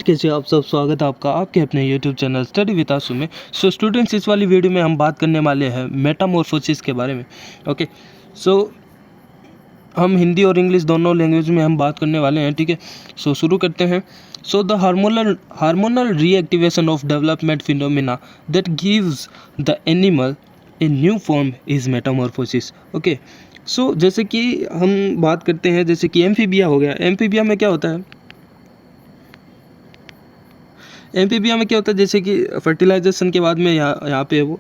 कैसे आप सब। स्वागत है आपका आपके अपने YouTube चैनल स्टडी विद आशु में। सो स्टूडेंट्स, इस वाली वीडियो में हम बात करने वाले हैं मेटामॉर्फोसिस के बारे में। ओके, सो हम हिंदी और इंग्लिश दोनों लैंग्वेज में हम बात करने वाले हैं। ठीक है, सो शुरू करते हैं। So the hormonal reactivation of development phenomena that gives the animal a new form is metamorphosis. Okay, so जैसे कि हम बात करते हैं, जैसे कि एम्फीबिया हो गया। एम्फीबिया में क्या होता है? एम्फीबिया में क्या होता है, जैसे कि फर्टिलाइजेशन के बाद में यहाँ पे वो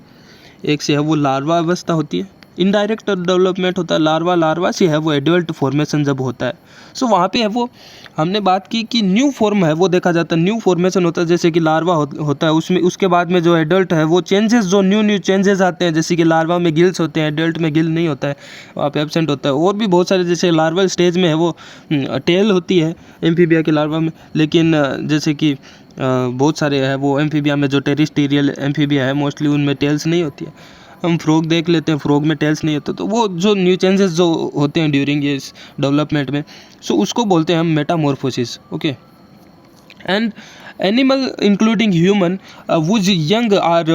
एक से है वो लार्वा अवस्था होती है, इनडायरेक्ट डेवलपमेंट होता है। लार्वा से है वो एडल्ट फॉर्मेशन जब होता है। सो वहाँ पे है वो हमने बात की कि न्यू फॉर्म है वो देखा जाता है, न्यू फॉर्मेशन होता है। जैसे कि लार्वा होता है, उसमें उसके बाद में जो एडल्ट है वो चेंजेस, जो न्यू चेंजेस आते हैं। जैसे कि लार्वा में गिल्स होते हैं, एडल्ट में गिल नहीं होता है, वहाँ पे एब्सेंट होता है। और भी बहुत सारे, जैसे लार्वल स्टेज में है वो टेल होती है एम्फीबिया के लार्वा में। लेकिन जैसे कि बहुत सारे है वो एम्फीबिया में, जो टेरिस्टेरियल एम्फीबिया है मोस्टली उनमें टेल्स नहीं होती है। हम फ्रॉग देख लेते हैं, फ्रॉग में टेल्स नहीं होते। तो वो जो न्यू चेंजेस जो होते हैं ड्यूरिंग ये डेवलपमेंट में, सो उसको बोलते हैं हम metamorphosis. Okay, and animal including human which young are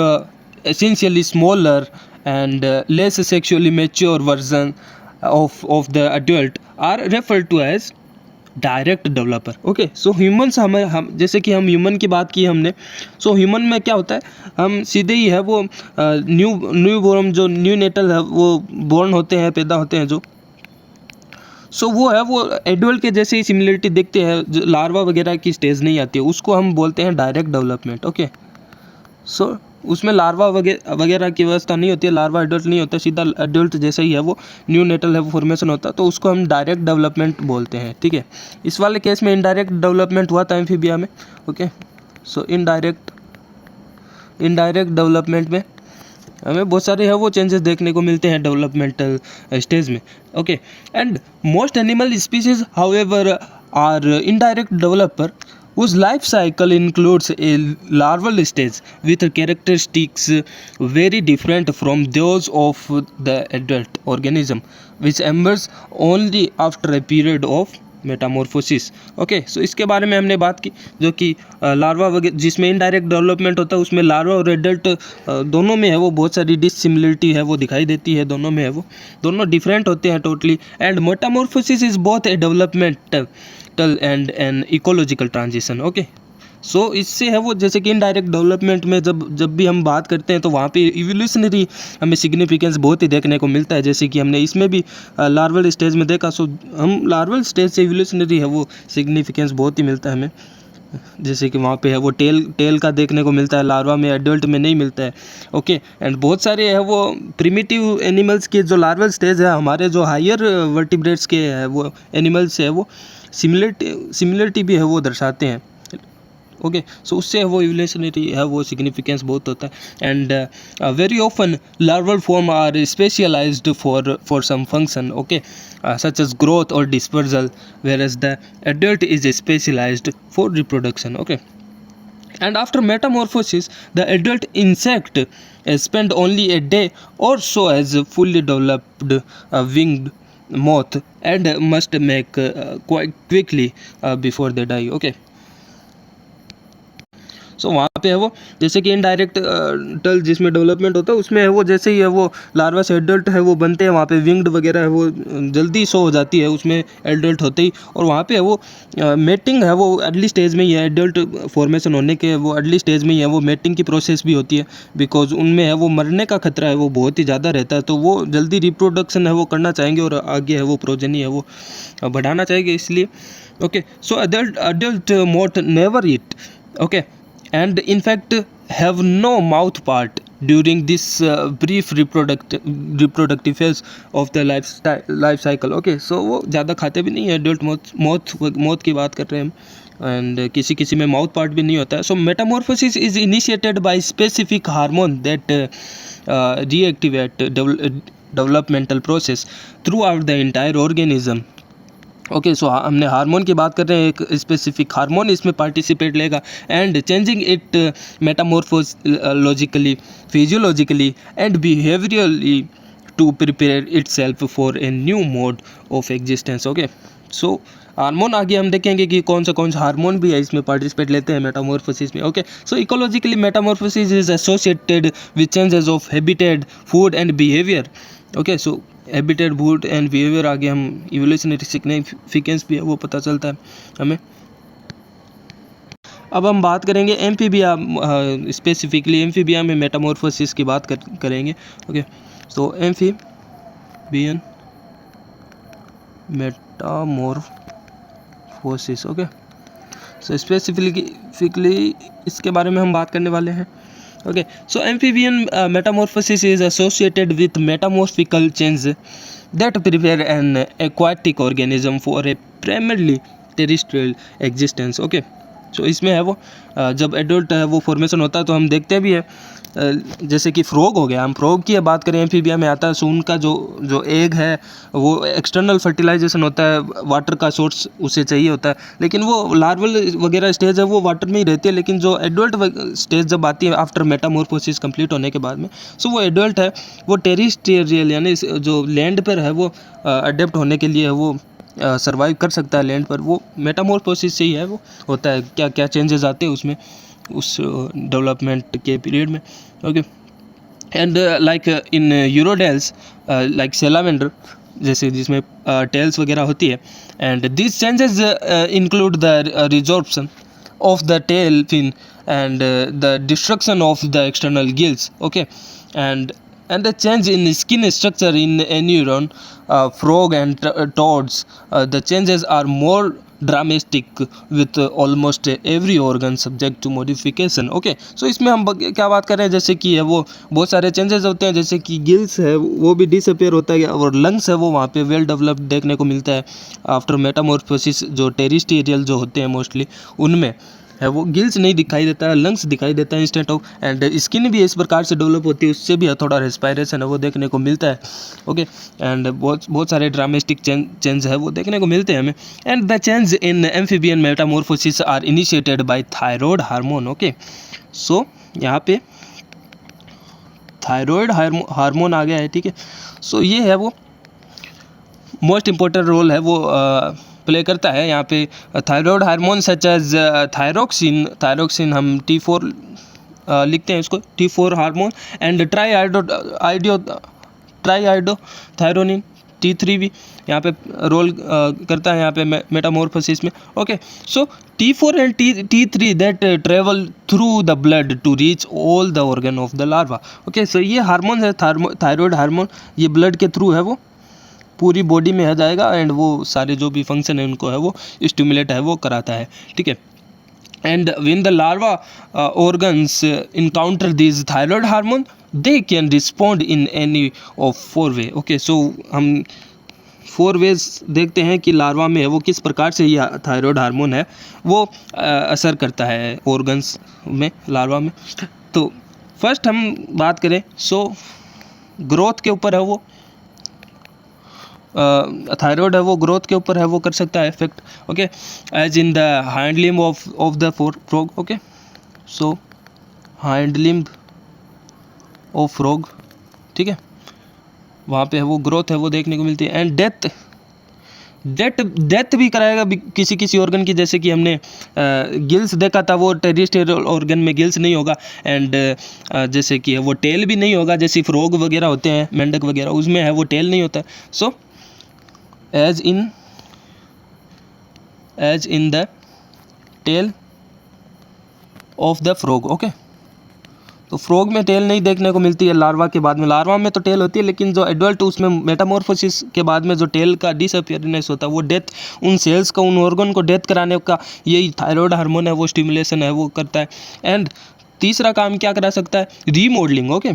essentially smaller and less sexually mature version of the adult are referred to as direct developer. Okay, so humans हम जैसे कि हम ह्यूमन की बात की हमने। सो ह्यूमन में क्या होता है, हम सीधे ही है वो न्यू बॉर्न, जो न्यू नेटल है वो बॉर्न होते हैं, पैदा होते हैं जो। सो वो है वो एडल्ट के जैसे ही सिमिलरिटी देखते हैं, जो लार्वा वगैरह की स्टेज नहीं आती है, उसको हम बोलते हैं डायरेक्ट डेवलपमेंट। ओके, सो उसमें लार्वा वगैरह की व्यवस्था नहीं होती है, लार्वा एडल्ट नहीं होता, सीधा एडल्ट जैसे ही है वो न्यू नेटल है वो फॉर्मेशन होता है, तो उसको हम डायरेक्ट डेवलपमेंट बोलते हैं। ठीक है, इस वाले केस में इनडायरेक्ट डेवलपमेंट हुआ था एम्फीबिया में। ओके, सो इनडायरेक्ट डेवलपमेंट में हमें बहुत सारे है वो चेंजेस देखने को मिलते हैं डेवलपमेंटल स्टेज में। Okay, and most animal species however are indirect developer whose life cycle includes a larval stage with characteristics very different from those of the adult organism, which emerges only after a period of metamorphosis. Okay, so इसके बारे में हमने बात की, जो कि larva वगैरह जिसमें इनडायरेक्ट डेवलपमेंट होता है, उसमें लार्वा और एडल्ट दोनों में है वो बहुत सारी डिसिमिलरिटी है वो दिखाई देती है, दोनों में है वो दोनों डिफरेंट होते हैं totally. And metamorphosis is both a developmental and an ecological transition. Okay, so इससे है वो जैसे कि इनडायरेक्ट डेवलपमेंट में जब भी हम बात करते हैं तो वहाँ पे इवोल्यूशनरी हमें सिग्निफिकेंस बहुत ही देखने को मिलता है। जैसे कि हमने इसमें भी लार्वल स्टेज में देखा। सो हम लार्वल स्टेज से इवोल्यूशनरी है वो सिग्निफिकेंस बहुत ही मिलता है हमें। जैसे कि वहाँ पे है वो टेल का देखने को मिलता है, लार्वा में, एडल्ट में नहीं मिलता है। ओके, एंड बहुत सारे है वो प्रिमिटिव एनिमल्स के जो लार्वल स्टेज है, हमारे जो हायर वर्टिब्रेट्स के है वो एनिमल्स है वो सिमिलरिटी भी है वो दर्शाते हैं। ओके, सो उससे वो इवोल्यूशनरी है वो सिग्निफिकेंस बहुत होता है। And very often larval form are specialized for some function, okay, such as growth or dispersal, whereas the adult is specialized for reproduction. Okay, and after metamorphosis the adult insect spend only a day or so as a fully developed winged moth and must make quite quickly before they die. Okay, सो वहाँ पे है वो जैसे कि indirect टल जिसमें development होता है, उसमें है वो जैसे ही है वो लार्वा से एडल्ट है वो बनते हैं, वहाँ पे विंग्ड वगैरह है वो जल्दी शो हो जाती है उसमें एडल्ट होते ही। और वहाँ पे है वो मेटिंग है वो अर्ली स्टेज में ही है, एडल्ट फॉर्मेशन होने के वो अर्ली स्टेज में ही है वो मेटिंग की प्रोसेस भी होती है, बिकॉज उनमें है वो मरने का खतरा है वो बहुत ही ज़्यादा रहता है। तो वो जल्दी रिप्रोडक्शन है वो करना चाहेंगे और आगे है वो प्रोजेनी है वो बढ़ाना चाहेंगे, इसलिए। Okay, so adult moth never eat, okay, and in fact have no mouth part during this brief reproductive phase of the life cycle. Okay, so वो ज़्यादा खाते भी नहीं है, एडल्ट मौत की बात कर रहे हैं हम, एंड किसी में माउथ पार्ट भी नहीं होता है। So metamorphosis is initiated by specific hormone that reactivate developmental process throughout the entire organism. Okay, so हमने हार्मोन की बात कर रहे हैं, एक स्पेसिफिक हार्मोन इसमें पार्टिसिपेट लेगा and changing it metamorphologically, physiologically and behaviourally to prepare itself for a new mode of existence. Okay, so hormone आगे हम देखेंगे कि कौन सा हार्मोन भी है इसमें पार्टिसिपेट लेते हैं मेटामॉर्फोसिस में। Okay, so ecologically Metamorphosis is associated with changes of habitat, food and behaviour. Okay, so habitat, food and behaviour आगे हम इवोल्यूशनरी सिग्निफिकेंस भी है वो पता चलता है हमें। अब हम बात करेंगे एम्फीबिया, स्पेसिफिकली एम्फीबिया में मेटामॉर्फोसिस की बात करेंगे। Okay, so amphibian metamorphosis. Okay, so specifically इसके बारे में हम बात करने वाले हैं। Okay, so amphibian metamorphosis is associated with metamorphical change that prepare an aquatic organism for a primarily terrestrial existence. Okay, so इसमें है वो जब एडल्ट है वो फॉर्मेशन होता है तो हम देखते भी है, जैसे कि फ्रॉग हो गया, हम फ्रॉग की बात करें एम्फीबिया में आता है, सो उनका जो एग है वो एक्सटर्नल फर्टिलाइजेशन होता है, वाटर का सोर्स उसे चाहिए होता है, लेकिन वो लार्वल वगैरह स्टेज है वो वाटर में ही रहती है, लेकिन जो एडल्ट स्टेज जब आती है आफ्टर मेटामॉर्फोसिस कंप्लीट होने के बाद में, सो वो एडल्ट है वो टेरेस्ट्रियल यानी जो लैंड पर है वो अडेप्ट होने के लिए वो सर्वाइव कर सकता है लैंड पर, वो मेटामॉर्फोसिस से ही है वो होता है, क्या क्या चेंजेस आते हैं उसमें उस डेवलपमेंट के पीरियड में। Okay, and like in urodeles like salamander जैसे जिसमें टेल्स वगैरह होती है, and this changes include the resorption of the tail fin and the destruction of the external gills. Okay, and the change in skin structure in neuron, frog and toads, the changes are more dramatic with almost every organ subject to modification. Okay, so इसमें हम क्या बात कर रहे हैं, जैसे कि है वो बहुत सारे चेंजेस होते हैं, जैसे कि गिल्स है वो भी डिसअपेयर होता है और लंग्स है वो वहाँ पे वेल डेवलप्ड देखने को मिलता है आफ्टर मेटामॉर्फोसिस। जो टेरेस्ट्रियल जो होते हैं मोस्टली उनमें है वो गिल्स नहीं दिखाई देता है, लंग्स दिखाई देता है इंस्टेंट ऑफ, एंड स्किन भी इस प्रकार से डेवलप होती है, उससे भी थोड़ा रेस्पायरेशन है वो देखने को मिलता है। ओके, एंड बहुत सारे ड्रामेस्टिक चेंज है वो देखने को मिलते हैं हमें। And the change in amphibian metamorphosis are initiated by thyroid hormone. Okay, so यहाँ पे थायराइड हार्मोन आ गया है, ठीक है। सो ये है वो मोस्ट इम्पोर्टेंट रोल है वो प्ले करता है यहाँ पे thyroid hormone such as thyroxine हम T4 लिखते हैं इसको, T4 hormone, and triiodothyronine T3 भी यहाँ पे रोल करता है यहाँ पे मेटामॉर्फोसिस में। Okay, so T4 and T3 that travel through the blood to reach all the organ of the larva. Okay, so ये हार्मोन है थायराइड हार्मोन, ये ब्लड के थ्रू है वो पूरी बॉडी में आ जाएगा एंड वो सारे जो भी फंक्शन है उनको है वो स्टिमुलेट है वो कराता है, ठीक है। And when the larva organs encounter this thyroid hormone they can respond in any of 4 way. Okay, so हम 4 वेज देखते हैं कि लार्वा में है वो किस प्रकार से ये थायराइड हार्मोन है वो असर करता है ऑर्गन्स में, लार्वा में। तो फर्स्ट हम बात करें सो ग्रोथ के ऊपर है वो थायराइड है वो ग्रोथ के ऊपर है वो कर सकता है effect. Okay, as in the hind limb of the frog. Okay, so hind limb of frog, ठीक है, वहाँ पे है वो ग्रोथ है वो देखने को मिलती है। एंड डेथ भी कराएगा किसी ऑर्गन की, जैसे कि हमने गिल्स देखा था वो टेरेस्ट्रियल ऑर्गन में गिल्स नहीं होगा, एंड जैसे कि वो टेल भी नहीं होगा, जैसे फ्रॉग वगैरह होते हैं मेंढक वगैरह उसमें है वो टेल नहीं होता। So as in the tail of the frog. Okay, तो फ्रॉग में टेल नहीं देखने को मिलती है लार्वा के बाद में, लार्वा में तो टेल होती है, लेकिन जो एडल्ट उसमें मेटामॉर्फोसिस के बाद में जो टेल का डिसअपियरेंस होता है वो डेथ, उन सेल्स का उन ऑर्गन को डेथ कराने का यही थायराइड हार्मोन है वो स्टिमुलेशन है वो करता है। एंड तीसरा काम क्या करा सकता है, remodelling. Okay,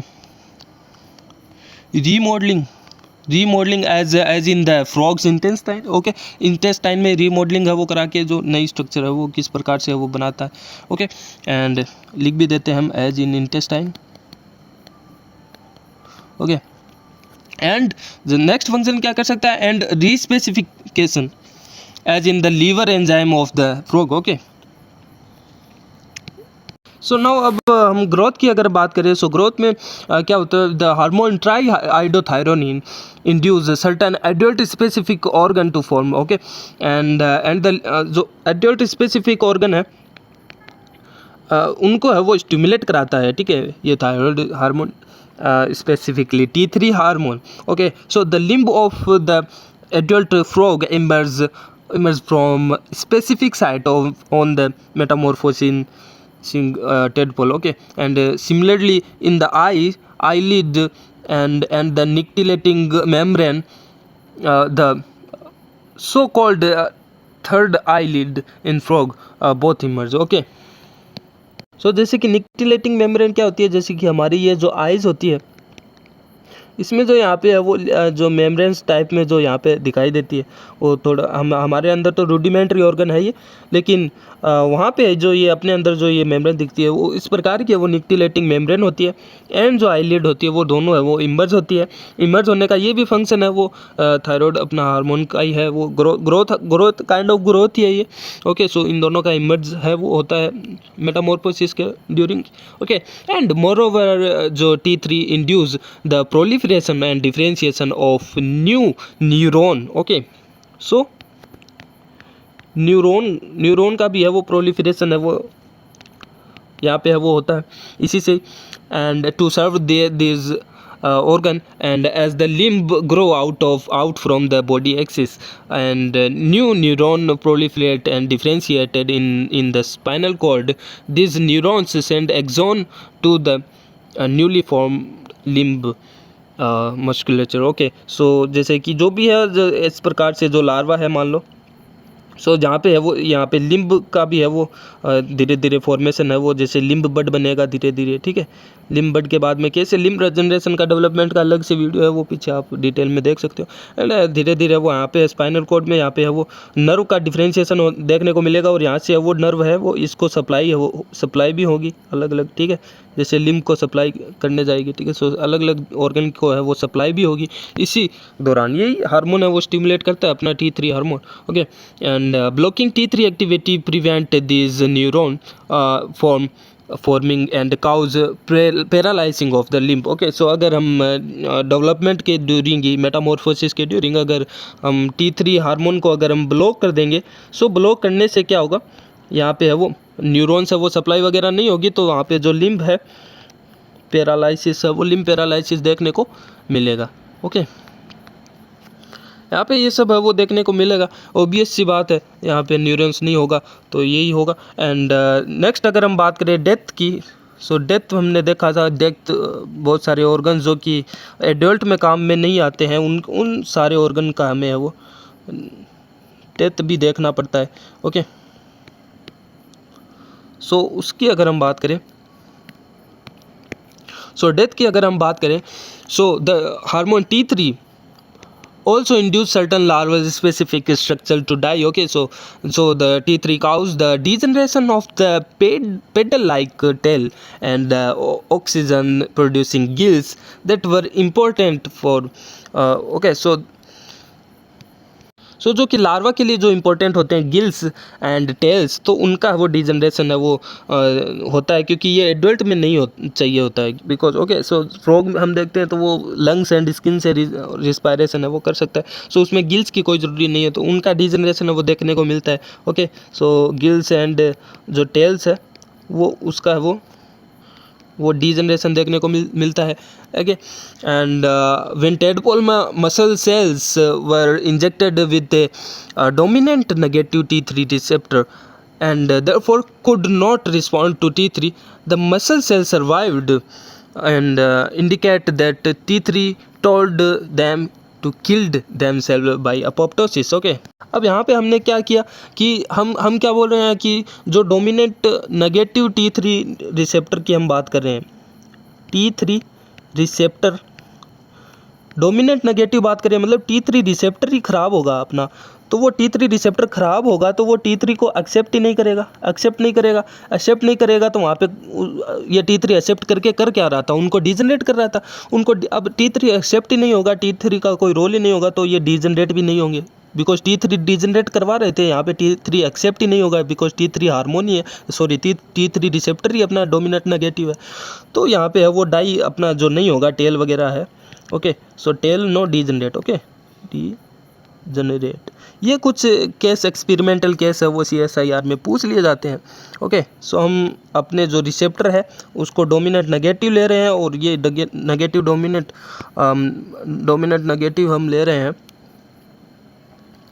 remodelling as in the frog's intestine. Okay, intestine में रीमॉडलिंग है वो करा के जो नई स्ट्रक्चर है वो किस प्रकार से वो बनाता है। ओके, एंड लिख भी देते हैं हम as in intestine. Okay, and the next function क्या कर सकता है, and respecification as in the liver enzyme of the frog. Okay, so now अब हम ग्रोथ की अगर बात करें, सो ग्रोथ में क्या होता है, the hormone triiodothyronine induce certain adult specific organ to form, okay, and the जो एडल्ट स्पेसिफिक ऑर्गन है उनको है वो स्टिमुलेट कराता है, ठीक है, ये thyroid hormone specifically T3 hormone, okay. So the limb of the adult frog emerge from specific site on the metamorphosing tadpole, okay, and similarly in the eyelid and the nictitating membrane, the so called third eyelid in frog both emerge, okay। सो जैसे कि निक्टिलेटिंग membrane क्या होती है, जैसे कि हमारी ये जो आइज़ होती है इसमें जो यहाँ पे है वो जो मेम्ब्रेन्स टाइप में जो यहाँ पे दिखाई देती है वो थोड़ा हमारे अंदर तो रूडिमेंट्री ऑर्गन है ये, लेकिन वहाँ पे जो ये अपने अंदर जो ये मेम्ब्रेन दिखती है वो इस प्रकार की है, वो निक्टिलेटिंग मेम्ब्रेन होती है, एंड जो आईलिड होती है वो दोनों है वो इमर्ज होती है। इमर्ज होने का ये भी फंक्शन है, वो थायराइड अपना हार्मोन का ही है, वो ग्रोथ काइंड ऑफ ग्रोथ ही है ये, ओके। सो इन दोनों का इमर्ज है वो होता है मेटामॉर्फोसिस के during, okay. And more over जो T3 induce the proliferation and differentiation of new neuron, okay। so neuron का भी है वो प्रोलिफरेशन है वो यहाँ पे है वो होता है इसी से, and to serve this organ, and as the limb grow out from the body axis and new neuron proliferate and differentiated in the spinal cord, these neurons send axon to the newly formed limb musculature, okay. So जैसे कि जो भी है इस प्रकार से जो larva है मान लो, सो जहाँ पे है वो यहाँ पे लिम्ब का भी है वो धीरे धीरे फॉर्मेशन है वो, जैसे लिम्ब बड बनेगा धीरे धीरे, ठीक है। लिम्ब बड के बाद में कैसे लिम्ब जनरेशन का डेवलपमेंट का अलग से वीडियो है वो पीछे आप डिटेल में देख सकते हो, एंड धीरे धीरे वो यहाँ पे स्पाइनल कॉर्ड में यहाँ पे है वो नर्व का डिफ्रेंशिएशन देखने को मिलेगा, और यहाँ से वो नर्व है वो इसको सप्लाई है वो सप्लाई भी होगी अलग अलग, ठीक है, जैसे लिम्ब को सप्लाई करने जाएगी, ठीक है। सो अलग अलग ऑर्गन को है वो सप्लाई भी होगी इसी दौरान, यही हार्मोन है वो स्टिमुलेट करता है अपना T3 hormone, okay. And blocking T3 activity prevent these neuron forming and cause paralyzing of the limb, okay। सो अगर हम डेवलपमेंट के ड्यूरिंग ही मेटामॉर्फोसिस के ड्यूरिंग अगर हम T3 हार्मोन को अगर हम ब्लॉक कर देंगे, सो ब्लॉक करने से क्या होगा, यहाँ पे है वो न्यूरॉन्स है वो सप्लाई वगैरह नहीं होगी, तो वहाँ पे जो लिम्ब है पैरालाइसिस है वो लिम्ब पैरालाइसिस देखने को मिलेगा, ओके। यहाँ पे ये सब है वो देखने को मिलेगा, ऑब्वियस सी बात है, यहाँ पे न्यूरॉन्स नहीं होगा तो यही होगा। एंड नेक्स्ट अगर हम बात करें डेथ की, सो डेथ हमने देखा था, डेथ बहुत सारे ऑर्गन जो कि एडल्ट में काम में नहीं आते हैं उन सारे ऑर्गन का हमें है वो डेथ भी देखना पड़ता है, ओके। सो उसकी अगर हम बात करें, सो डेथ की अगर हम बात करें, so the hormone T3 also induce certain larval specific structure to die, okay। so the T3 cause the degeneration of the pedal like tail and oxygen producing gills that were important for okay। सो जो कि larva के लिए जो important होते हैं gills and tales, तो उनका वो डिजनरेशन है वो होता है, क्योंकि ये एडल्ट में नहीं चाहिए होता है, बिकॉज ओके। सो फ्रॉग हम देखते हैं तो वो लंग्स एंड स्किन से रिस्पायरेशन है वो कर सकता है, सो उसमें गिल्स की कोई ज़रूरी नहीं है, तो उनका डिजनरेशन है वो देखने को मिलता है, ओके। सो गिल्स एंड जो टेल्स है वो उसका है वो डीजनरेशन देखने को मिलता है, okay. And when tadpole muscle cells were injected with dominant negative T3 receptor and therefore could not respond to T3, the muscle cells survived and indicate that T3 told them to killed themselves by apoptosis, okay। अब यहाँ पे हमने क्या किया कि हम क्या बोल रहे हैं कि जो डोमिनेंट नेगेटिव T3 रिसेप्टर की हम बात कर रहे हैं, T3 रिसेप्टर डोमिनेंट नेगेटिव बात करें, मतलब T3 रिसेप्टर ही ख़राब होगा अपना, तो वो T3 रिसेप्टर ख़राब होगा तो वो T3 को एक्सेप्ट नहीं करेगा तो वहाँ पे ये T3 एक्सेप्ट करके कर क्या रहा था, उनको डिजनरेट कर रहा था उनको। अब T3 एक्सेप्ट ही नहीं होगा, T3 का कोई रोल ही नहीं होगा, तो ये डिजनरेट भी नहीं होंगे, बिकॉज T3 डिजनरेट करवा रहे थे, यहाँ पे T3 एक्सेप्ट ही नहीं होगा बिकॉज T3 हार्मोनी है, सॉरी T3 रिसेप्टर ही अपना डोमिनेंट नेगेटिव है, तो यहाँ पे है वो डाई अपना जो नहीं होगा, टेल वगैरह है। Okay, so tail no degenerate, okay, degenerate. ये कुछ केस, एक्सपेरिमेंटल केस है, वो CSIR में पूछ लिए जाते हैं। ओके, सो हम अपने जो रिसेप्टर है उसको डोमिनेंट नेगेटिव ले रहे हैं, और ये नेगेटिव डोमिनेंट नेगेटिव हम ले रहे हैं,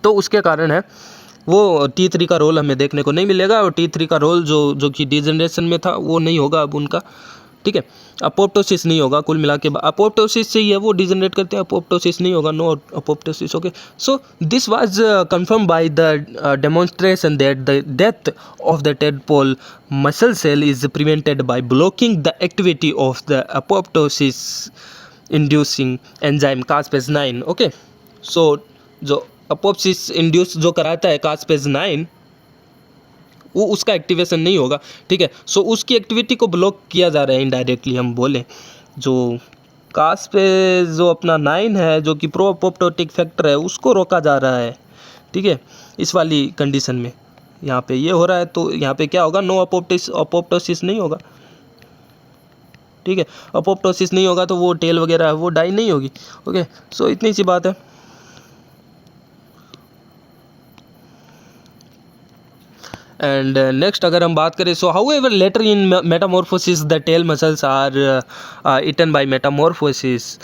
तो उसके कारण है वो T3 का रोल हमें देखने को नहीं मिलेगा, और T3 का रोल जो कि डिजनरेशन में था वो नहीं होगा अब उनका, ठीक है। अपोप्टोसिस नहीं होगा, कुल मिला के अपोप्टोसिस से ही है वो डिजनरेट करते हैं, अपोप्टोसिस नहीं होगा, no apoptosis. Okay, so this was confirm by the demonstration that the death of the tadpole muscle cell is prevented by blocking the activity of the apoptosis inducing enzyme caspase 9। Okay, so जो apoptosis induce जो कराता है कास्पेज 9, वो उसका activation नहीं होगा, ठीक है। सो उसकी एक्टिविटी को ब्लॉक किया जा रहा है इनडायरेक्टली, हम बोलें जो कास्पेज जो अपना 9 है, जो कि प्रो अपोप्टोटिक फैक्टर है, उसको रोका जा रहा है, ठीक है। इस वाली कंडीशन में यहाँ पे ये हो रहा है, तो यहाँ पे क्या होगा, नो अपोप्टोसिस नहीं होगा, ठीक है। अपोप्टोसिस नहीं होगा तो वो टेल वगैरह है वो डाई नहीं होगी। ओके, सो इतनी सी बात है। एंड नेक्स्ट अगर हम बात करें, so however later in metamorphosis the tail muscles are eaten by macrophages,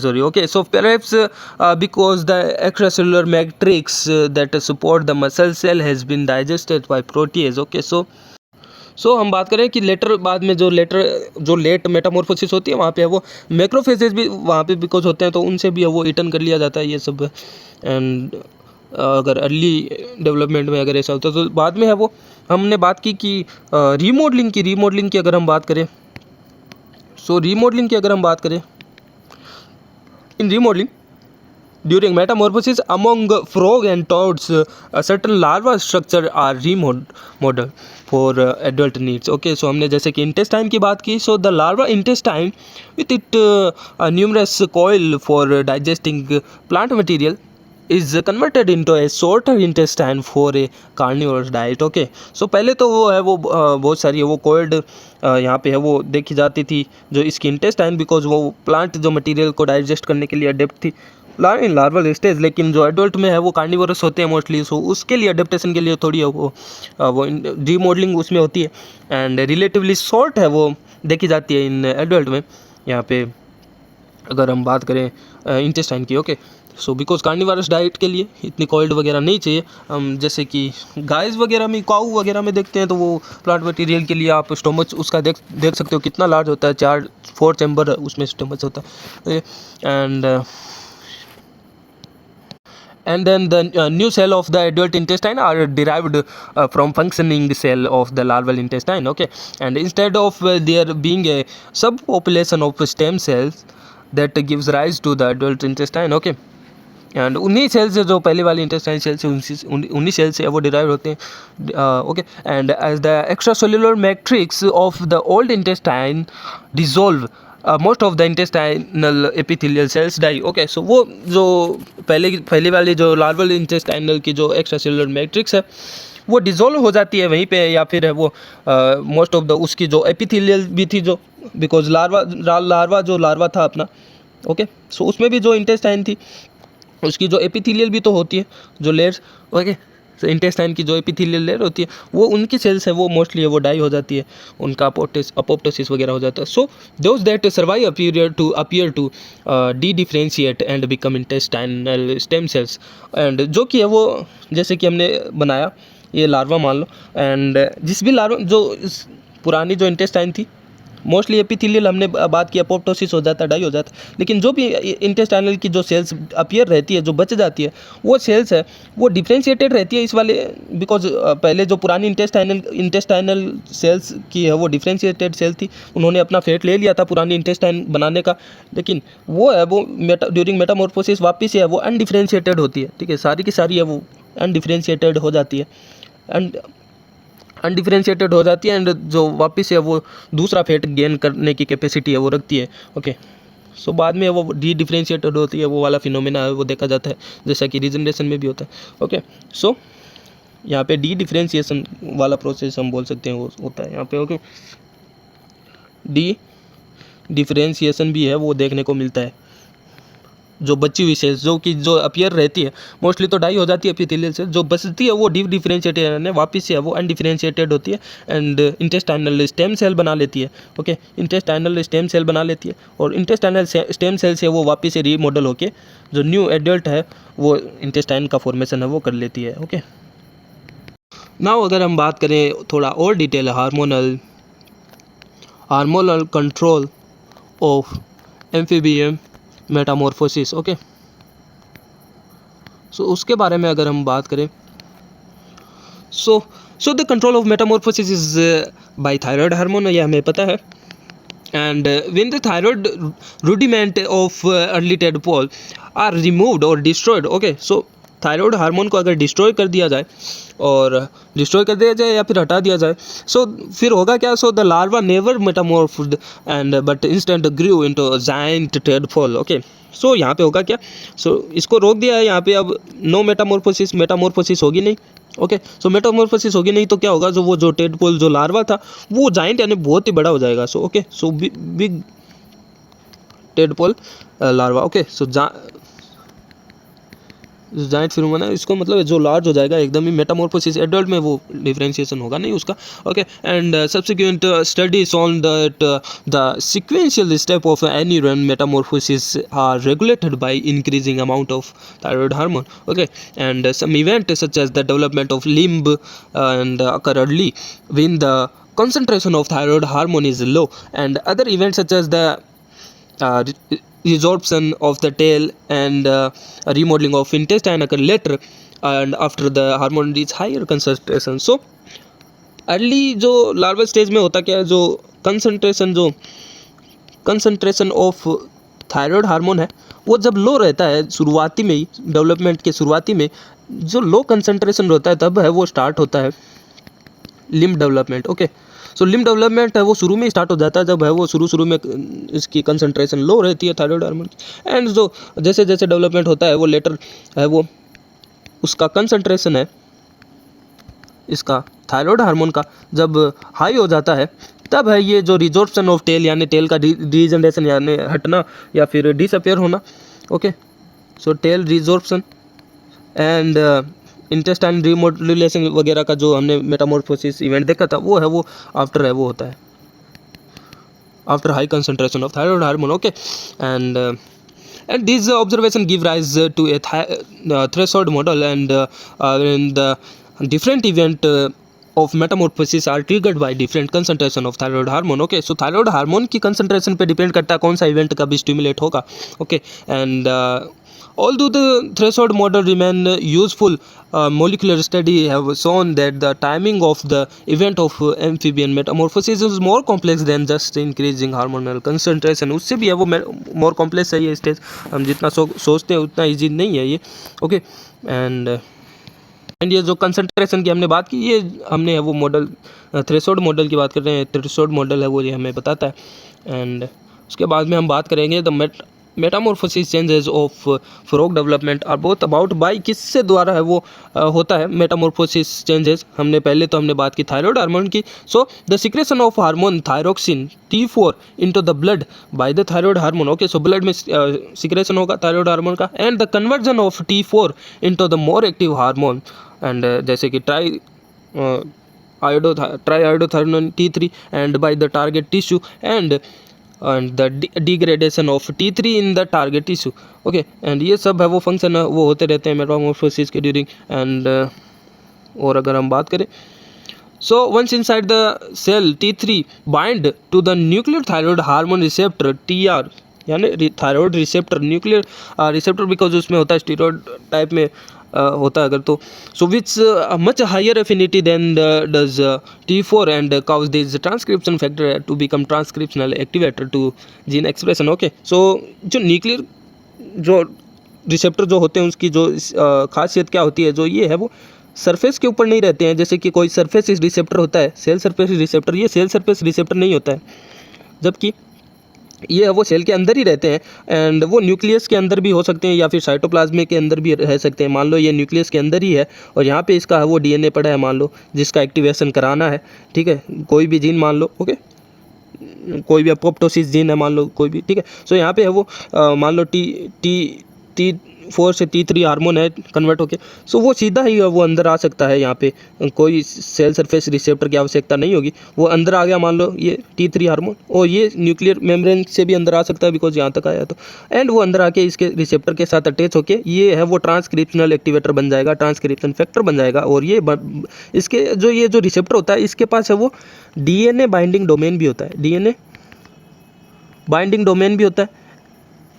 sorry. Okay, so perhaps because the extracellular matrix that support the muscle cell has been digested by protease. Okay, so हम बात करें कि letter बाद में जो late Metamorphosis होती है वहाँ पे है वो मैक्रोफेजेस भी वहाँ पे बिकॉज होते हैं, तो उनसे भी है वो इटन कर लिया जाता है ये सब। एंड अगर अर्ली डेवलपमेंट में अगर ऐसा होता है, तो बाद में है वो हमने बात की कि रीमॉडलिंग की अगर हम बात करें, सो रीमॉडलिंग की अगर हम बात करें, in remodelling during metamorphosis among frog and toads certain larva structure are remodel for adult needs. Okay, so हमने जैसे कि इंटेस्टाइन की बात की, so the larva intestine with it numerous coil for digesting plant material is converted into a shorter intestine for a carnivorous diet। Okay, so पहले तो वो है वो बहुत सारी है वो कोल्ड यहाँ पे है वो देखी जाती थी जो इसकी इंटेस्टाइन, बिकॉज वो प्लांट जो मटेरियल को डाइजेस्ट करने के लिए अडेप्ट थी इन लार्वल स्टेज, लेकिन जो एडल्ट में है वो कार्निवोरस होते हैं मोस्टली, सो उसके लिए अडेप्टेशन के लिए थोड़ी है वो रीमॉडलिंग उसमें होती है, एंड रिलेटिवली शॉर्ट है वो देखी जाती है इन एडल्ट में। यहाँ पे अगर हम बात करें इंटेस्टाइन की, okay, so because carnivorous diet के लिए इतनी कॉइल्ड वगैरह नहीं चाहिए। हम जैसे कि गाइस वगैरह में, काऊ वगैरह में देखते हैं, तो वो प्लांट मटेरियल के लिए आप स्टोमच उसका देख सकते हो कितना लार्ज होता है, 4 चैम्बर उसमें स्टोमच होता है। and then the new cell of the adult intestine are derived from functioning cell of the larval intestine। Okay, and instead of there being a subpopulation of stem cells that gives rise to the adult intestine। Okay, and उन्हीं cell से जो पहले वाली intestine cell से उन्हीं cell से वो derive होते हैं। Okay, and as the extra cellular matrix of the old intestine dissolve most of the intestinal epithelial cells die. Okay, so वो जो पहले वाली जो लार्वल इंटेस्टाइनल की जो एक्स्ट्रा सेलुलर मैट्रिक्स है वो डिजोल्व हो जाती है वहीं पे, या फिर है वो मोस्ट ऑफ द उसकी जो एपिथेलियल भी थी जो, बिकॉज लार्वा था अपना। ओके, सो उसमें भी जो इंटेस्टाइन थी उसकी जो एपिथेलियल भी तो होती है जो लेयर्स। ओके, सो इंटेस्टाइन की जो एपिथेलियल लेयर होती है वो उनकी सेल्स है वो मोस्टली वो डाई हो जाती है, उनका अपोप्टोसिस वगैरह हो जाता है। So those that survive appear to dedifferentiate and become intestinal stem cells, and जो कि है वो जैसे कि हमने बनाया ये लार्वा मान लो, एंड जिस भी लार्वा जो पुरानी जो इंटेस्टाइन थी मोस्टली एपिथेलियल हमने बात की अपोप्टोसिस हो जाता है, डाई हो जाता है, लेकिन जो भी इंटेस्टाइनल की जो सेल्स अपीयर रहती है, जो बच जाती है, वो सेल्स है वो डिफ्रेंशिएटेड रहती है इस वाले, बिकॉज पहले जो पुरानी इंटेस्टाइनल सेल्स की है वो डिफ्रेंशिएटेड सेल थी, उन्होंने अपना फेट ले लिया था पुरानी इंटेस्टाइन बनाने का, लेकिन वो है वो ड्यूरिंग मेटामॉर्फोसिस वापस है वो अनडिफ्रेंशिएटेड होती है। ठीक है, सारी की सारी है वो अनडिफ्रेंशिएटेड हो जाती है, अनडिफ्रेंशिएटेड हो जाती है, एंड जो वापस है वो दूसरा फेट गेन करने की कैपेसिटी है वो रखती है। ओके, सो बाद में वो डी डिफ्रेंशिएटेड होती है, वो वाला फिनोमेना है वो देखा जाता है, जैसा कि रीजनरेशन में भी होता है। ओके, सो यहाँ पे डी डिफ्रेंशिएशन वाला प्रोसेस हम बोल सकते हैं वो होता है यहाँ पे। ओके, डी डिफ्रेंशिएशन भी है वो देखने को मिलता है। जो बची हुई सेल्स जो अपीयर रहती है मोस्टली तो डाई हो जाती है एपिथेलियल सेल, जो बचती है वो डी डिफ्रेंशिएटेड है वापस से है वो अनडिफ्रेंशिएटेड होती है एंड इंटेस्टाइनल स्टेम सेल बना लेती है। ओके, इंटेस्टाइनल स्टेम सेल बना लेती है और इंटेस्टाइनल स्टेम सेल से वो वापस से रीमॉडल होके जो न्यू एडल्ट है वो इंटेस्टाइन का फॉर्मेशन है वो कर लेती है। ओके, नाउ अगर हम बात करें थोड़ा और detail hormonal control of amphibian metamorphosis. Okay, so उसके बारे में अगर हम बात करें, so the control of metamorphosis is by thyroid hormone, ये हमें पता है। And when the thyroid rudiment of early tadpole are removed or destroyed. Okay, so thyroid hormone को अगर डिस्ट्रॉय कर दिया जाए या फिर हटा दिया जाए, सो फिर होगा क्या, so the larva never metamorphosed and but instant grew into giant tadpole. Okay, so यहाँ पे होगा क्या, सो इसको रोक दिया है यहाँ पे, अब नो मेटामॉर्फोसिस होगी नहीं। ओके, सो मेटामॉर्फोसिस होगी नहीं तो क्या होगा, जो टेडपोल जो लार्वा था वो जायंट यानी बहुत ही बड़ा हो जाएगा। So okay, so big tadpole larva. Okay, so giant phenomena, इसको मतलब जो लार्ज हो जाएगा एकदम ही। मेटामॉर्फोसिस एडल्ट में वो डिफरेंशिएशन होगा नहीं उसका। Okay, and subsequent study shown that the sequential step of anuran metamorphosis are regulated by increasing amount of thyroid hormone. Okay, and some event such as the development of limb and occur early when the concentration of thyroid hormone is low, and other events such as the resorption of the tail and remodeling of intestine occur later and after the hormone reach higher concentration. So early जो larval stage में होता क्या है, जो concentration of thyroid hormone है वो जब लो रहता है शुरुआती में ही, डेवलपमेंट के शुरुआती में जो लो कंसंट्रेशन रहता है तब है वो स्टार्ट होता है लिम्ब डेवलपमेंट। ओके, सो लिम्ब डेवलपमेंट है वो शुरू में स्टार्ट हो जाता है जब है वो शुरू में इसकी कंसंट्रेशन लो रहती है थायराइड हार्मोन की। एंड जो जैसे जैसे डेवलपमेंट होता है वो लेटर है वो उसका कंसंट्रेशन है इसका थायराइड हार्मोन का जब हाई हो जाता है तब है ये जो रिजॉर्प्शन ऑफ टेल यानी टेल का रीजनरेशन यानी हटना या फिर डिसअपियर होना। Okay, so tail resorption and intestine remodulation वगैरह का जो हमने मेटामॉर्फोसिस इवेंट देखा था वो है वो आफ्टर है वो होता है after high concentration of thyroid hormone. Okay, and these observation give rise to a threshold model and when the different event of metamorphosis are triggered by different concentration of thyroid hormone. Okay, so thyroid hormone की concentration पे depend करता है कौन सा event कब stimulate होगा। Okay, and although the threshold model remain useful, molecular study have shown that the timing of the event of amphibian metamorphosis is more complex than just increasing hormonal concentration. उससे भी है वो more complex है ये stage, हम जितना सोचते हैं उतना easy नहीं है ये। ओके, एंड ये जो कंसंट्रेशन की हमने बात की ये हमने है वो मॉडल थ्रेशोल्ड मॉडल की बात कर रहे हैं। थ्रेशोल्ड मॉडल है वो ये हमें बताता है। एंड उसके बाद में हम बात करेंगे the metamorphosis changes of frog development are both about by किससे द्वारा है वो होता है मेटामॉर्फोसिस चेंजेस। हमने बात की थायराइड हार्मोन की। So the secretion of hormone thyroxine T4 into the blood by the thyroid hormone. Okay, so blood में सिक्रेशन होगा थायराइड हार्मोन का and the conversion of T4 into the more active hormone and जैसे कि triiodothyronine T3 and by the target tissue and the degradation of T3 in the target tissue. Okay, and ये सब है वो function वो होते रहते हैं मेटामॉर्फोसिस के ड्यूरिंग। एंड और अगर हम बात करें so once inside the cell T3 bind to the nuclear thyroid hormone receptor TR यानी thyroid receptor nuclear receptor because उसमें होता है स्टीरॉयड टाइप में होता है अगर तो so which much higher affinity than does T4 and cause this transcription factor to become transcriptional activator to gene expression. Okay, so जो न्यूक्लियर जो रिसेप्टर जो होते हैं उसकी जो खासियत क्या होती है, जो ये है वो सरफेस के ऊपर नहीं रहते हैं। जैसे कि कोई सरफेस रिसेप्टर होता है सेल सरफेस रिसेप्टर, ये सेल सरफेस रिसेप्टर नहीं होता है, जबकि ये है वो सेल के अंदर ही रहते हैं, एंड वो न्यूक्लियस के अंदर भी हो सकते हैं या फिर साइटोप्लाज्म के अंदर भी रह सकते हैं। मान लो ये न्यूक्लियस के अंदर ही है और यहाँ पे इसका है वो डीएनए पड़ा है मान लो, जिसका एक्टिवेशन कराना है, ठीक है, कोई भी जीन मान लो, ओके, कोई भी अपोप्टोसिस जीन है मान लो कोई भी, ठीक है। सो यहाँ पे है वो मान लो T4 से T3 हार्मोन है कन्वर्ट होके, सो वो सीधा ही वो अंदर आ सकता है। यहाँ पे कोई सेल सरफेस रिसेप्टर की आवश्यकता नहीं होगी, वो अंदर आ गया मान लो ये T3 हार्मोन, और ये न्यूक्लियर मेम्ब्रेन से भी अंदर आ सकता है बिकॉज यहाँ तक आया तो, एंड वो अंदर आके इसके रिसेप्टर के साथ अटैच होके ये है वो ट्रांसक्रिप्शनल एक्टिवेटर बन जाएगा, ट्रांसक्रिप्शन फैक्टर बन जाएगा। और ये इसके ये जो रिसेप्टर होता है इसके पास है वो डीएनए बाइंडिंग डोमेन भी होता है, डीएनए बाइंडिंग डोमेन भी होता है,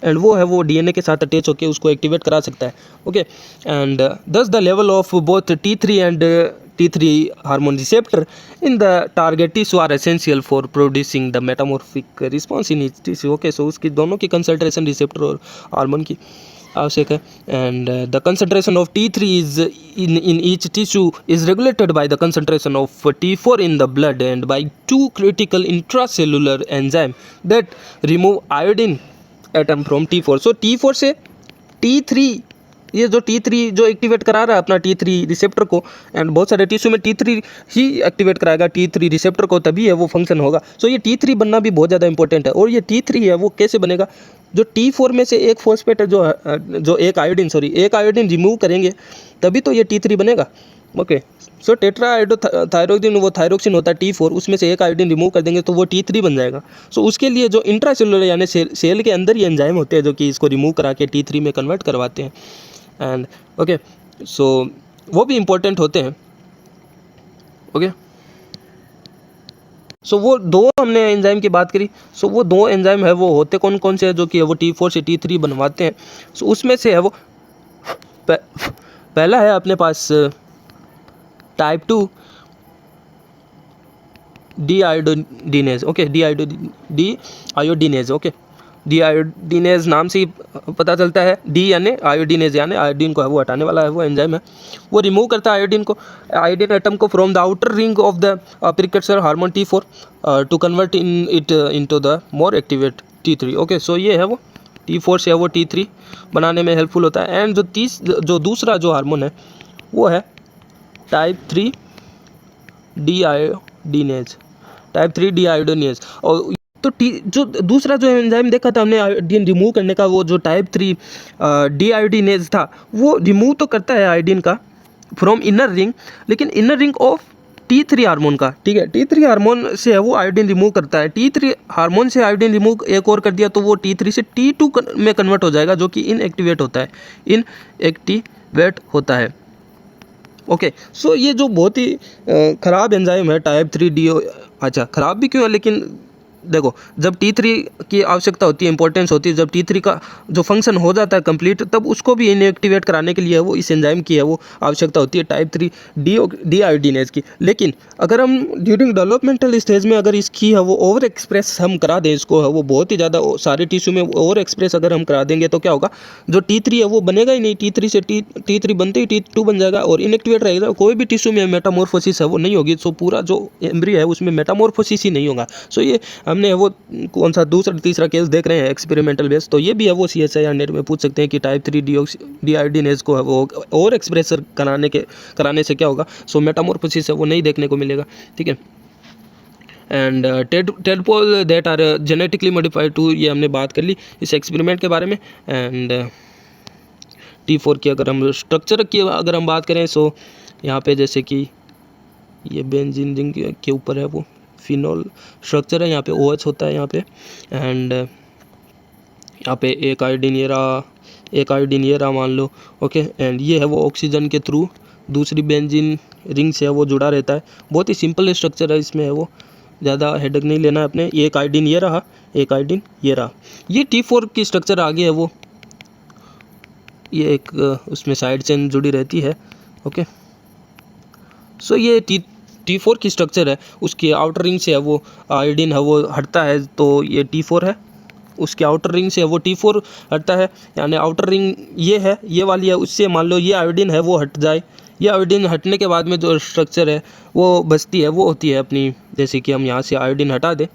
एंड वो है वो डीएनए के साथ अटैच होकर उसको एक्टिवेट करा सकता है, okay. And thus the level of both T3 and T3 hormone receptor in the target tissue are essential for producing the metamorphic response in each tissue, okay. So उसकी दोनों की कंसंट्रेशन रिसेप्टर और hormone की आवश्यक है, and the concentration of T3 is in each tissue is regulated by the concentration of T4 in the blood and by two critical intracellular enzyme that remove iodine atom from T4। So T4 से T3, ये जो T3 जो activate करा रहा है अपना T3 receptor को, and बहुत सारे टिश्यू में T3 ही एक्टिवेट कराएगा T3 रिसेप्टर को, तभी है वो फंक्शन होगा। सो ये T3 बनना भी बहुत ज़्यादा इंपॉर्टेंट है। और ये T3 है वो कैसे बनेगा, जो T4 में से एक फॉस्फेट है जो एक आयोडीन रिमूव करेंगे तभी तो ये T3 बनेगा, ओके। सो टेट्रा थायरोक्सिन, वो थायरोक्सिन होता है T4, उसमें से एक आयोडीन रिमूव कर देंगे तो वो T3 बन जाएगा। सो उसके लिए जो इंट्रासेलुलर यानी सेल के अंदर ही एंजाइम होते हैं जो कि इसको रिमूव करा के T3 में कन्वर्ट करवाते हैं, एंड ओके, सो वो भी इम्पोर्टेंट होते हैं, ओके। सो वो दो हमने एंजाइम की बात करी। सो वो दो एंजाइम है वो होते कौन कौन से हैं जो कि वो T4 से T3 बनवाते हैं। सो उसमें से है वो पहला है अपने पास टाइप 2 डीआयोडीनेज, ओके, डीआयोडीनेज, ओके। डीआयोडीनेज नाम से ही पता चलता है, डी यानी आयोडीनेज यानी आयोडीन को है वो हटाने वाला है वो एंजाइम है, वो रिमूव करता है आयोडीन एटम को from the outer ring of the precursor hormone T4 to convert it into the more activate T3, okay. So ये है वो T4 से है वो T3 बनाने में हेल्पफुल होता है। एंड जो दूसरा जो हार्मोन है वो है टाइप 3 डीआयोडीनेज, और तो जो दूसरा जो एंजाइम देखा था हमने आयोडीन रिमूव करने का, वो जो टाइप 3 डीआयोडीनेज था, वो रिमूव तो करता है आयोडीन का फ्रॉम इनर रिंग, लेकिन inner ring of T3 hormone का, ठीक है, T3 हार्मोन से है वो आयोडीन रिमूव करता है। T3 हार्मोन से आयोडीन रिमूव एक और कर दिया तो वो T3 से T2 में कन्वर्ट हो जाएगा, जो कि इनएक्टिवेट होता है, ओके। सो ये जो बहुत ही ख़राब एंजाइम है टाइप 3 डी, अच्छा ख़राब भी क्यों है, लेकिन देखो जब T3 की आवश्यकता होती है, इंपॉर्टेंस होती है, जब T3 का जो फंक्शन हो जाता है कंप्लीट, तब उसको भी इनएक्टिवेट कराने के लिए वो इस एंजाइम की है वो आवश्यकता होती है टाइप 3 डीआयोडीनेज की। लेकिन अगर हम ड्यूरिंग डेवलपमेंटल स्टेज में अगर इसकी है वो ओवर एक्सप्रेस हम करा दें, इसको है वो बहुत ही ज़्यादा सारे टिश्यू में ओवर एक्सप्रेस अगर हम करा देंगे तो क्या होगा, जो T3 है वो बनेगा ही नहीं, T3 से T3 बनते ही T2 बन जाएगा और इनएक्टिवेट रहेगा, कोई भी टिश्यू में मेटामॉर्फोसिस है वो नहीं होगी। सो पूरा जो एम्ब्रियो है उसमें मेटामॉर्फोसिस ही नहीं होगा। सो ये हमने वो कौन सा दूसरा तीसरा केस देख रहे हैं एक्सपेरिमेंटल बेस, तो ये भी है वो CSI या नेट में पूछ सकते हैं कि टाइप 3 डीआयोडीनेज को है वो और एक्सप्रेसर कराने से क्या होगा। सो मेटामॉर्फोसिस है वो नहीं देखने को मिलेगा, ठीक है। And tadpole that are genetically modified to, ये हमने बात कर ली इस एक्सपेरिमेंट के बारे में। एंड T4 की अगर हम स्ट्रक्चर की अगर हम बात करें, सो यहाँ पे जैसे कि ये बेंजीन रिंग के ऊपर है वो फिनोल स्ट्रक्चर है, यहाँ पे OH होता है यहाँ पे, एंड यहाँ पे एक आयोडीन ये रहा मान लो, ओके। एंड ये है वो ऑक्सीजन के थ्रू दूसरी बेंजीन रिंग से है वो जुड़ा रहता है। बहुत ही सिंपल स्ट्रक्चर है, इसमें है वो ज़्यादा हेडेक नहीं लेना है अपने। एक आयोडीन ये रहा, एक आयोडीन ये रहा, ये T4 की स्ट्रक्चर आगे है वो, ये एक उसमें साइड चेन जुड़ी रहती है, ओके। सो ये T4 की स्ट्रक्चर है, उसकी आउटर रिंग से है वो आयोडीन है वो हटता है तो ये T4 है, उसके आउटर रिंग से है वो T4 हटता है, यानी आउटर रिंग ये है, ये वाली है, उससे मान लो ये आयोडीन है वो हट जाए, ये आयोडीन हटने के बाद में जो स्ट्रक्चर है वो बचती है वो होती है अपनी, जैसे कि हम यहाँ से आयोडीन हटा दें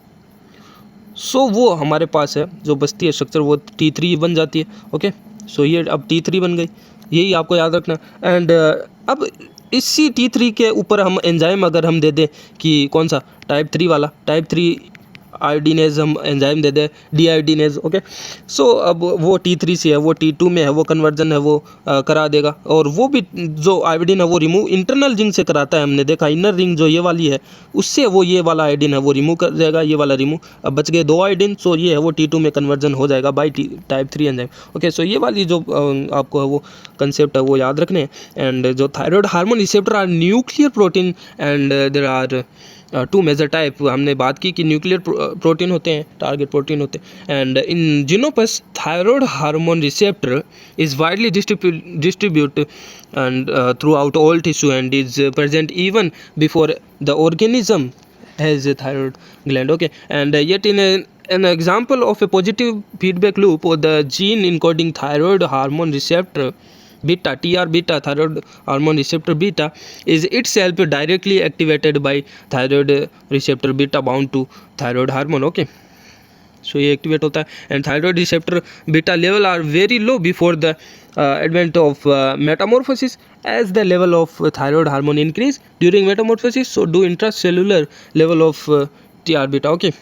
सो वो हमारे पास है जो बचती है स्ट्रक्चर वो T3 बन जाती है। ओके, सो ये अब T3 बन गई, यही आपको याद रखना। एंड अब इसी T3 के ऊपर हम एंजाइम अगर हम दे दें कि कौन सा टाइप 3 वाला, टाइप 3 आयोडीनेज हम एंजाइम दे दें, डी आयोडीनेज। ओके, सो अब वो T3 से है, वो T2 में है, वो कन्वर्जन है वो करा देगा। और वो भी जो आयोडीन है वो रिमूव इंटरनल रिंग से कराता है, हमने देखा इनर रिंग जो ये वाली है उससे वो ये वाला आयोडीन है वो रिमूव कर देगा, ये वाला रिमूव। अब बच गए 2 आयोडीन, सो ये है वो T2 में कन्वर्जन हो जाएगा by type 3 enzyme. Okay, so ये वाली जो आपको है वो कंसेप्ट है वो याद रखने हैं। एंड जो thyroid hormone receptor are nuclear protein and there are 2 major type. हमने बात की कि न्यूक्लियर प्रोटीन होते हैं, टारगेट प्रोटीन होते हैं। And in Xenopus thyroid hormone receptor is widely distribute and throughout all tissue and is present even before the organism has a thyroid gland. Okay, and yet in an example of a positive feedback loop or the gene encoding thyroid hormone receptor beta, TR beta, thyroid hormone receptor beta is itself directly activated by thyroid receptor beta bound to thyroid hormone. Okay, so ये activate होता है। And thyroid receptor beta level are very low before the advent of metamorphosis. As the level of thyroid hormone increase during metamorphosis, so do intracellular level of TR beta. Okay,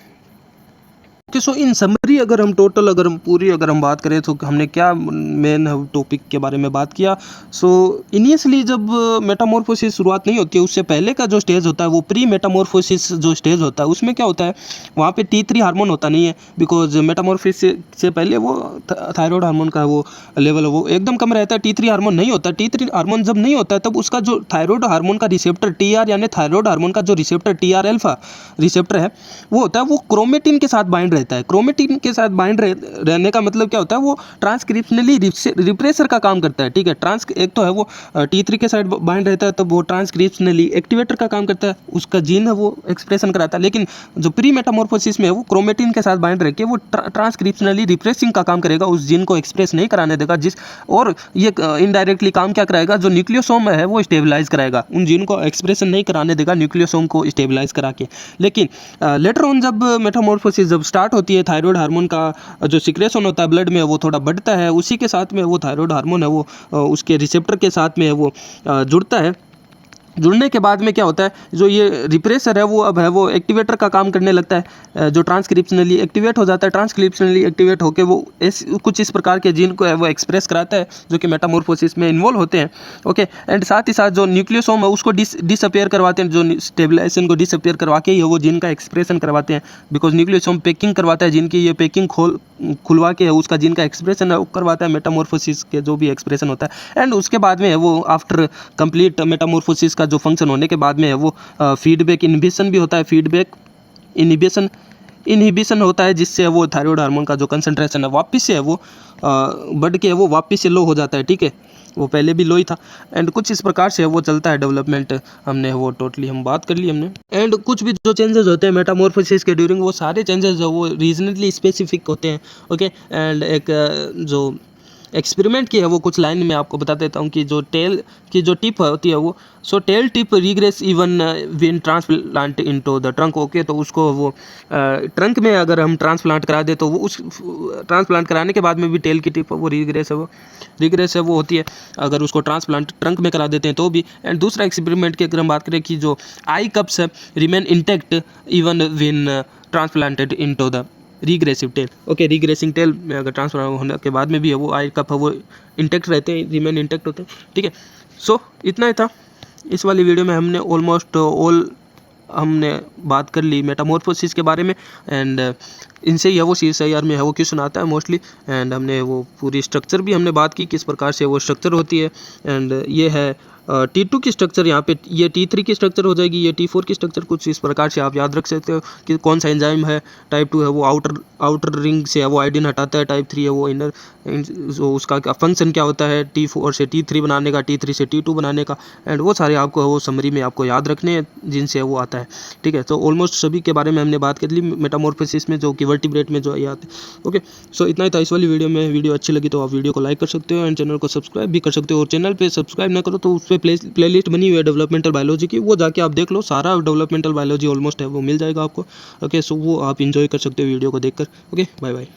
so in summary अगर हम total अगर हम बात करें तो हमने क्या main topic के बारे में बात किया। सो इनिशियली जब मेटामॉर्फोसिस शुरुआत नहीं होती है उससे पहले का जो स्टेज होता है वो प्री मेटामॉर्फोसिस जो स्टेज होता है, उसमें क्या होता है वहाँ पे T3 हार्मोन होता नहीं है, बिकॉज मेटामॉर्फोसिस से पहले वो थायराइड हार्मोन का वो लेवल वो एकदम कम रहता है, T3 हार्मोन नहीं होता। T3 हार्मोन जब नहीं होता है तब उसका जो थायराइड हार्मोन का रिसेप्टर TR यानी थायराइड हार्मोन का जो रिसेप्टर TR अल्फा रिसेप्टर है वो होता है, वो क्रोमेटिन के साथ बाइंड रहता है। क्रोमेटिन के साथ बाइंड रहने का मतलब क्या होता है, वो ट्रांसक्रिप्शनली रिप्रेसर का काम करता है। ठीक है, एक तो है वो T3 के साथ बाइंड रहता है तब वो ट्रांसक्रिप्शनली एक्टिवेटर का काम करता है, उसका जीन है वो एक्सप्रेशन कराता है। लेकिन जो प्री मेटामॉर्फोसिस में है वो क्रोमेटिन के साथ बाइंड रह के वो ट्रांसक्रिप्शनली रिप्रेसिंग का काम करेगा, उस जीन को एक्सप्रेस नहीं कराने देगा। और ये इनडायरेक्टली काम क्या कराएगा, जो न्यूक्लियोसोम है वो स्टेबलाइज कराएगा, उन जीन को एक्सप्रेशन नहीं कराने देगा न्यूक्लियोसोम को स्टेबलाइज करा के। लेकिन लेटर ऑन जब मेटामॉर्फोसिस जब स्टार्ट होती है, थायराइड हार्मोन का जो सिक्रेशन होता है ब्लड में वो थोड़ा बढ़ता है, उसी के साथ में वो थायराइड हार्मोन है वो उसके रिसेप्टर के साथ में वो जुड़ता है। जुड़ने के बाद में क्या होता है, जो ये रिप्रेसर है वो अब है वो एक्टिवेटर का काम करने लगता है, जो ट्रांसक्रिप्शनली एक्टिवेट हो जाता है। ट्रांसक्रिप्शनली एक्टिवेट होकर वो कुछ इस प्रकार के जीन को है वो एक्सप्रेस कराता है जो कि मेटामॉर्फोसिस में इन्वॉल्व होते हैं। ओके, एंड साथ ही साथ जो न्यूक्लियोसोम है उसको डिसअपियर करवाते हैं, जो स्टेबलाइजेशन को डिसअपियर करवा के ही वो जीन का एक्सप्रेशन करवाते हैं, बिकॉज न्यूक्लियोसोम पैकिंग करवाता है जीन की, ये पैकिंग खुलवा के उसका जीन का एक्सप्रेशन करवाता है मेटामॉर्फोसिस के जो भी एक्सप्रेशन होता है। एंड उसके बाद में वो आफ्टर कंप्लीट मेटामॉर्फोसिस जो फंक्शन होने के बाद में है वो फीडबैक इनहिबिशन भी होता है, फीडबैक इनहिबिशन होता है, जिससे वो थायराइड हार्मोन का जो कंसंट्रेशन है वापस से है वो बढ़ के वो वापस से लो हो जाता है। ठीक है, वो पहले भी लो ही था। एंड कुछ इस प्रकार से वो चलता है डेवलपमेंट, हमने वो टोटली हम बात कर ली हमने। एंड कुछ भी जो चेंजेस होते हैं मेटामॉर्फोसिस के ड्यूरिंग, वो सारे चेंजेस जो वो रीजनली स्पेसिफिक होते हैं। ओके, एंड एक जो एक्सपेरिमेंट की है वो कुछ लाइन में आपको बता देता हूँ कि जो टेल की जो टिप होती है वो, so tail tip regress even when transplant into the trunk. Okay, तो उसको वो ट्रंक में अगर हम ट्रांसप्लांट करा दे तो वो उस ट्रांसप्लांट कराने के बाद में भी टेल की टिप वो रिग्रेस है वो होती है, अगर उसको ट्रांसप्लांट ट्रंक में करा देते हैं तो भी। एंड दूसरा एक्सपेरिमेंट की अगर हम बात करें कि जो आई कप्स है remain intact even when transplanted into the regressive tail. Okay, regressing tail में अगर ट्रांसफर होने के बाद में भी है वो आई कप है वो इंटैक्ट रहते हैं, रिमेन इंटैक्ट होते हैं। ठीक है, सो इतना ही था इस वाली वीडियो में। हमने ऑलमोस्ट ऑल हमने बात कर ली मेटामॉर्फोसिस के बारे में। एंड इनसे ही है वो CSIR में है वो क्वेश्चन आता है मोस्टली। एंड हमने वो पूरी स्ट्रक्चर भी हमने बात की किस प्रकार से वो स्ट्रक्चर होती है। एंड ये है T2 की स्ट्रक्चर, यहाँ पे ये T3 की स्ट्रक्चर हो जाएगी, ये T4 की स्ट्रक्चर। कुछ इस प्रकार से आप याद रख सकते हो कि कौन सा एंजाइम है। टाइप 2 है वो आउटर रिंग से है वो आयोडीन हटाता है, टाइप 3 है वो इनर, जो उसका फंक्शन क्या होता है T4 से T3 बनाने का, T3 से T2 बनाने का। एंड वो सारे आपको वो समरी में आपको याद रखने हैं जिनसे वो आता है। ठीक है, तो ऑलमोस्ट सभी के बारे में हमने बात कर ली मेटामॉर्फोसिस में जो कि वर्टिब्रेट में जो ये आते हैं। ओके, सो इतना ही था इस वाली वीडियो में। वीडियो अच्छी लगी तो आप वीडियो को लाइक कर सकते हो एंड चैनल को सब्सक्राइब भी कर सकते हो। और चैनल पर सब्सक्राइब ना करो तो उस पे प्लेलिस्ट बनी हुई है डेवलपमेंटल बायोलॉजी की, वो जाके आप देख लो, सारा डेवलपमेंटल बायोलॉजी ऑलमोस्ट है वो मिल जाएगा आपको। ओके, सो वो आप इंजॉय कर सकते हो वीडियो को देखकर। Okay, bye bye.